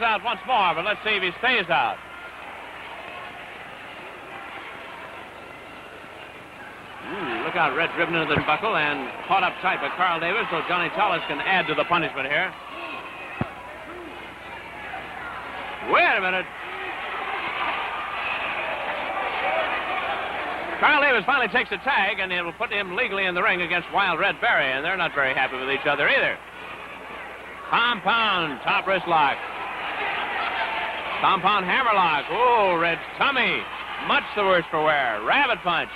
goes out once more, but let's see if he stays out. Look out, Red driven into the buckle and caught up tight by Carl Davis, so Johnny TOLOS can add to the punishment here. Wait a minute. Carl Davis finally takes a tag, and it will put him legally in the ring against Wild Red Berry, and they're not very happy with each other either. Compound top wrist lock. Compound hammerlock. Oh, Red's tummy. Much the worse for wear. Rabbit punch.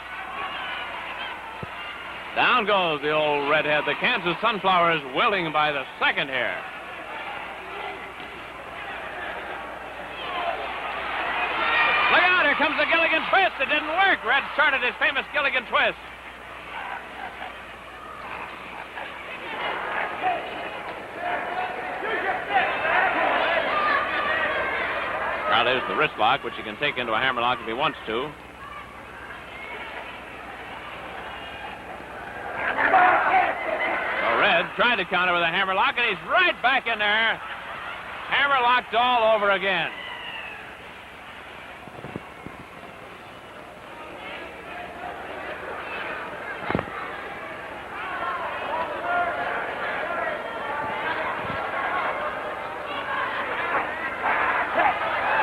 Down goes the old redhead. The Kansas Sunflower is wilting by the second here. Look out, here comes the Gilligan twist. It didn't work. Red started his famous Gilligan twist. Now there's the wrist lock, which he can take into a hammerlock if he wants to. So Red tried to counter with a hammerlock, and he's right back in there. Hammerlocked all over again.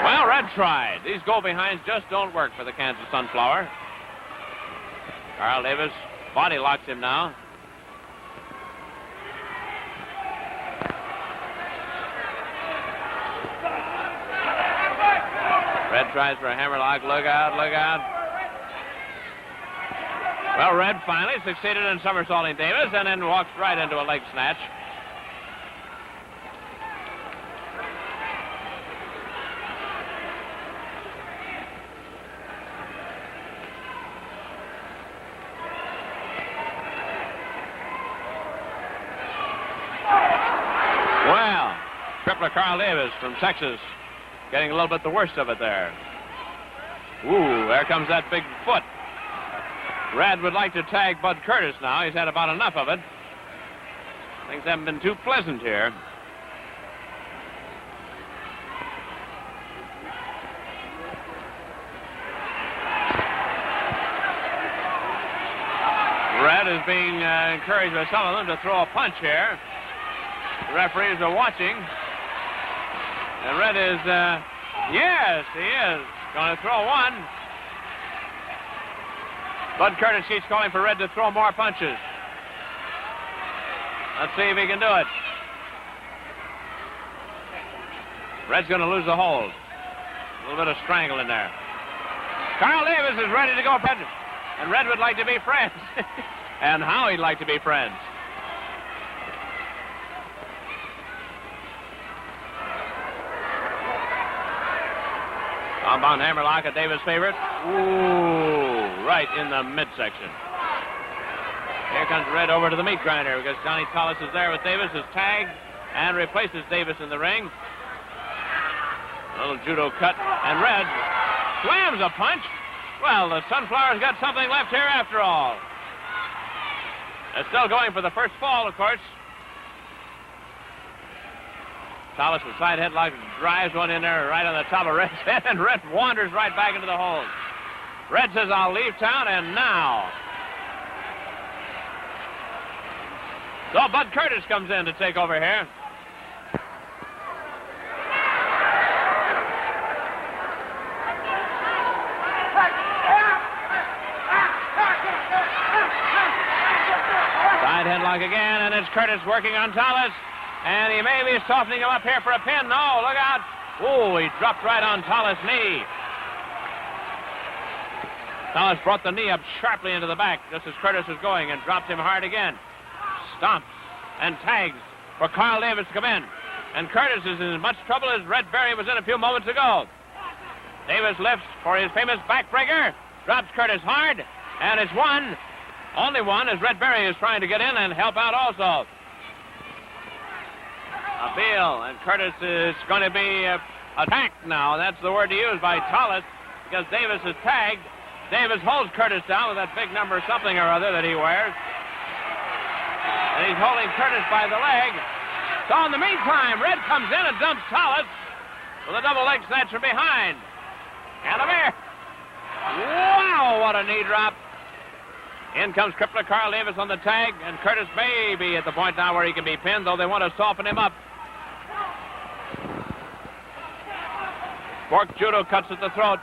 Well, Red tried. These go-behinds just don't work for the Kansas Sunflower. Carl Davis body locks him now. Red tries for a hammerlock. Look out, look out. Well, Red finally succeeded in somersaulting Davis and then walks right into a leg snatch. Well, Crippler Carl Davis from Texas getting a little bit the worst of it there. Ooh, there comes that big foot. Red would like to tag Bud Curtis now. He's had about enough of it. Things haven't been too pleasant here. Red is being encouraged by some of them to throw a punch here. The referees are watching. And Red is, yes, he is going to throw one. Bud Curtis keeps calling for Red to throw more punches. Let's see if he can do it. Red's going to lose the hold. A little bit of strangle in there. Carl Davis is ready to go, and Red would like to be friends. And how he'd like to be friends. Compound hammerlock, a Davis favorite. Ooh, right in the midsection. Here comes Red over to the meat grinder because Johnny TOLOS is there with Davis, is tagged and replaces Davis in the ring. A little judo cut, and Red slams a punch. Well, the Sunflower's got something left here after all. They're still going for the first fall, of course. TOLOS with side headlock drives one in there right on the top of Red's head, and Red wanders right back into the hold. Red says, I'll leave town, and now. So Bud Curtis comes in to take over here. Side headlock again, and it's Curtis working on TOLOS. And he may be softening him up here for a pin. No, look out. Oh, he dropped right on TOLOS' knee. TOLOS brought the knee up sharply into the back just as Curtis was going and dropped him hard again. Stomps and tags for Carl Davis to come in. And Curtis is in as much trouble as Red Berry was in a few moments ago. Davis lifts for his famous backbreaker. Drops Curtis hard. And it's one. Only one as Red Berry is trying to get in and help out also. Appeal, and Curtis is going to be attacked now. That's the word to use by TOLOS because Davis is tagged. Davis holds Curtis down with that big number something or other that he wears. And he's holding Curtis by the leg. So in the meantime, Red comes in and dumps TOLOS. with a double leg snatch from behind. And a bear. Wow, what a knee drop. In comes crippler Carl Davis on the tag, and Curtis may be at the point now where he can be pinned, though they want to soften him up. Fork judo cuts at the throat.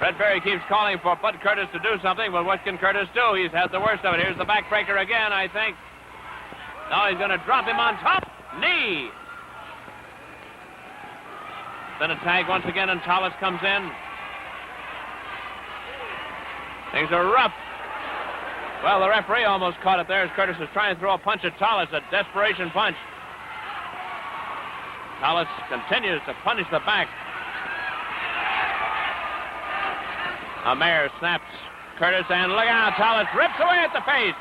Red Berry keeps calling for Bud Curtis to do something, but what can Curtis do? He's had the worst of it. Here's the backbreaker again, I think. Now he's going to drop him on top. Knee. Then a tag once again, and TOLOS comes in. Things are rough. Well, the referee almost caught it there as Curtis was trying to throw a punch at TOLOS, a desperation punch. TOLOS continues to punish the back. A mare snaps Curtis, and look out, TOLOS rips away at the face.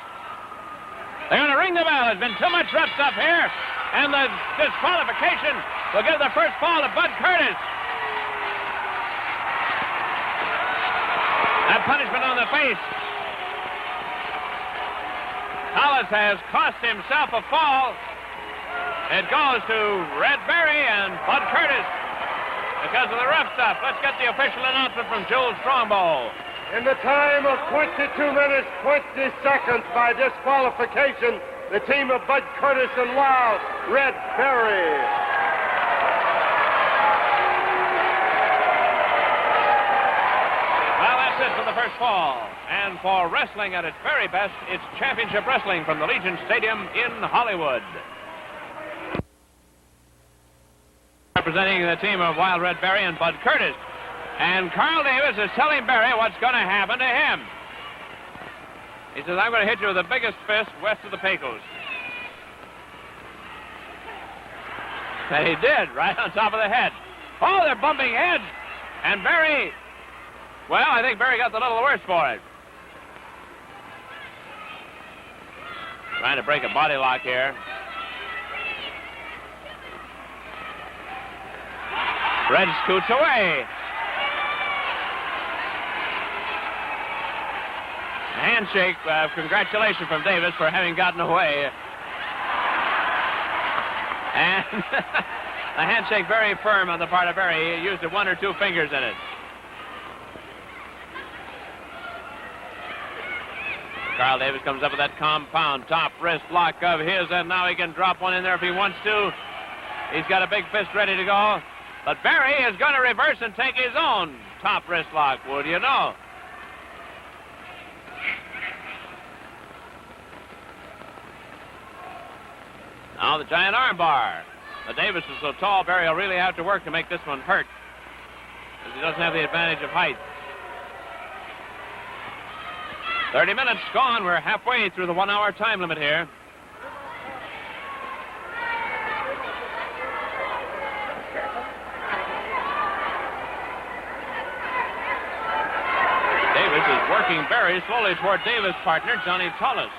They're going to ring the bell. There's been too much rough stuff here, and the disqualification will give the first fall to Bud Curtis. That punishment on the face. TOLOS has cost himself a fall. It goes to Red Berry and Bud Curtis because of the rough stuff. Let's get the official announcement from Jules Strongbow. In the time of 22 minutes, 20 seconds by disqualification, the team of Bud Curtis and Lyle Red Berry. Well, that's it for the first fall. And for wrestling at its very best, it's championship wrestling from the Legion Stadium in Hollywood. Representing the team of Wild Red Berry and Bud Curtis. And Carl Davis is telling Berry what's going to happen to him. He says, I'm going to hit you with the biggest fist west of the Pecos. And he did, right on top of the head. Oh, they're bumping heads. And Berry, well, I think Berry got the little worse for it. Trying to break a body lock here. Red scoots away. A handshake, congratulations from Davis for having gotten away. And a handshake very firm on the part of Berry. He used one or two fingers in it. Carl Davis comes up with that compound top wrist lock of his, and now he can drop one in there if he wants to. He's got a big fist ready to go. But Berry is going to reverse and take his own top wrist lock, would you know? Now the giant arm bar. But Davis is so tall, Berry will really have to work to make this one hurt, because he doesn't have the advantage of height. 30 minutes gone. We're halfway through the 1-hour time limit here. Davis is working Berry slowly toward Davis' partner, Johnny TOLOS.